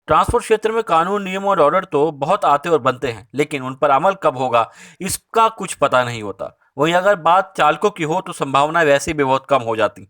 Transport क्षेत्र में कानून, नियम और ऑर्डर तो बहुत आते और बनते हैं, लेकिन उन पर अमल कब होगा इसका कुछ पता नहीं होता। वहीं अगर बात चालकों की हो तो संभावनाएं वैसे भी बहुत कम हो जाती।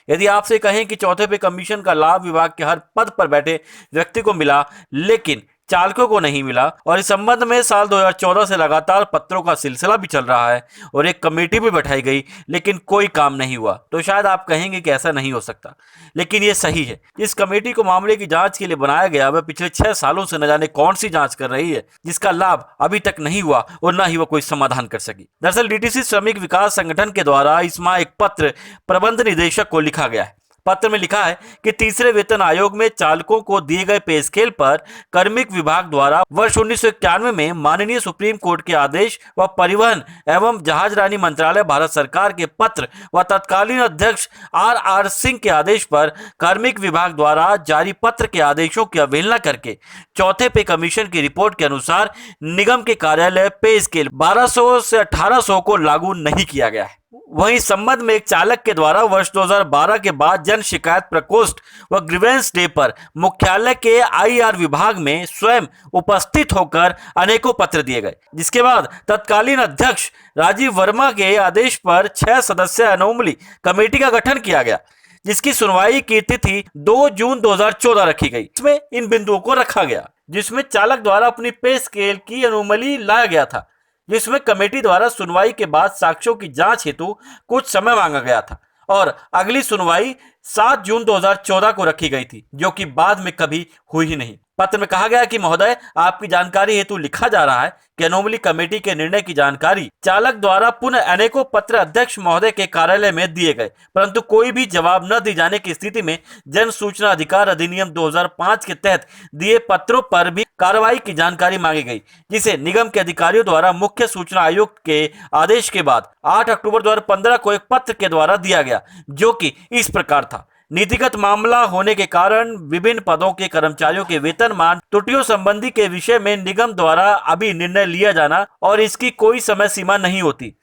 यदि आपसे कहें कि चौथे पे कमीशन का लाभ विभाग के हर पद पर बैठे व्यक्ति को मिला, लेकिन चालकों को नहीं मिला, और इस संबंध में साल 2014 से लगातार पत्रों का सिलसिला भी चल रहा है और एक कमेटी भी बैठाई गई, लेकिन कोई काम नहीं हुआ, तो शायद आप कहेंगे कि ऐसा नहीं हो सकता। लेकिन ये सही है। इस कमेटी को मामले की जांच के लिए बनाया गया, वह पिछले 6 सालों से न जाने कौन सी जांच कर रही है, जिसका लाभ अभी तक नहीं हुआ और न ही वह कोई समाधान कर सकी। दरअसल डीटीसी श्रमिक विकास संगठन के द्वारा इस माह एक पत्र प्रबंध निदेशक को लिखा गया है। पत्र में लिखा है कि तीसरे वेतन आयोग में चालकों को दिए गए पे स्केल पर कार्मिक विभाग द्वारा वर्ष 1991 में माननीय सुप्रीम कोर्ट के आदेश व परिवहन एवं जहाजरानी मंत्रालय भारत सरकार के पत्र व तत्कालीन अध्यक्ष आर सिंह के आदेश पर कार्मिक विभाग द्वारा जारी पत्र के आदेशों की अवहेलना करके चौथे पे कमीशन की रिपोर्ट के अनुसार निगम के कार्यालय पे स्केल 1200 से 1800 को लागू नहीं किया गया है। वहीं संबंध में एक चालक के द्वारा वर्ष 2012 के बाद जन शिकायत प्रकोष्ठ व ग्रीवेंस डे पर मुख्यालय के आईआर विभाग में स्वयं उपस्थित होकर अनेकों पत्र दिए गए, जिसके बाद तत्कालीन अध्यक्ष राजीव वर्मा के आदेश पर 6 सदस्यीय अनोमली कमेटी का गठन किया गया, जिसकी सुनवाई की तिथि 2 जून 2014 रखी गई। इसमें इन बिंदुओं को रखा गया जिसमें चालक द्वारा अपनी पे स्केल की अनोमली लाया गया था, जिसमें कमेटी द्वारा सुनवाई के बाद साक्ष्यों की जांच हेतु कुछ समय मांगा गया था और अगली सुनवाई 7 जून 2014 को रखी गई थी, जो कि बाद में कभी हुई ही नहीं। पत्र में कहा गया कि महोदय, आपकी जानकारी हेतु लिखा जा रहा है कि अनोमली कमेटी के निर्णय की जानकारी चालक द्वारा पुनः अनेकों पत्र अध्यक्ष महोदय के कार्यालय में दिए गए, परंतु कोई भी जवाब न दिए जाने की स्थिति में जन सूचना अधिकार अधिनियम 2005 के तहत दिए पत्रों पर भी कार्रवाई की जानकारी मांगी गई, जिसे निगम के अधिकारियों द्वारा मुख्य सूचना आयुक्त के आदेश के बाद 8 अक्टूबर 2015 को एक पत्र के द्वारा दिया गया, जो कि इस प्रकार था। नीतिगत मामला होने के कारण विभिन्न पदों के कर्मचारियों के वेतनमान त्रुटियों संबंधी के विषय में निगम द्वारा अभी निर्णय लिया जाना और इसकी कोई समय सीमा नहीं होती,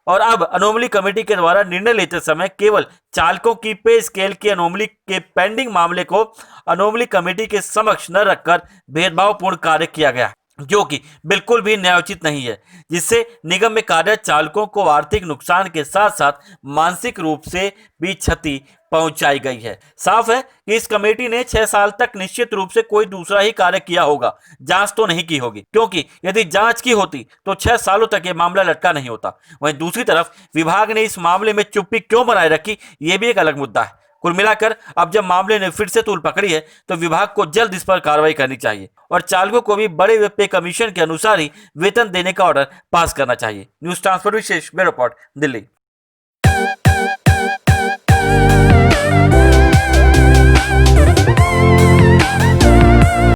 और अब अनोमली कमेटी के द्वारा निर्णय लेते समय केवल चालकों की पे स्केल की अनोमली के पेंडिंग मामले को अनोमली कमेटी के समक्ष न रखकर भेदभावपूर्ण कार्य किया गया, जो कि बिल्कुल भी न्यायोचित नहीं है, जिससे निगम में कार्यरत चालकों को आर्थिक नुकसान के साथ साथ मानसिक रूप से भी क्षति पहुंचाई गई है। साफ है कि इस कमेटी ने 6 साल तक निश्चित रूप से कोई दूसरा ही कार्य किया होगा, जांच तो नहीं की होगी, क्योंकि यदि जांच की होती तो 6 सालों तक ये मामला लटका नहीं होता। वहीं दूसरी तरफ विभाग ने इस मामले में चुप्पी क्यों बनाए रखी, ये भी एक अलग मुद्दा है। कुल मिलाकर अब जब मामले ने फिर से तूल पकड़ी है तो विभाग को जल्द इस पर कार्रवाई करनी चाहिए और चालकों को भी बड़े हुए पे कमीशन के अनुसार ही वेतन देने का ऑर्डर पास करना चाहिए। न्यूज ट्रांसफर विशेष ब्यूरो रिपोर्ट, दिल्ली।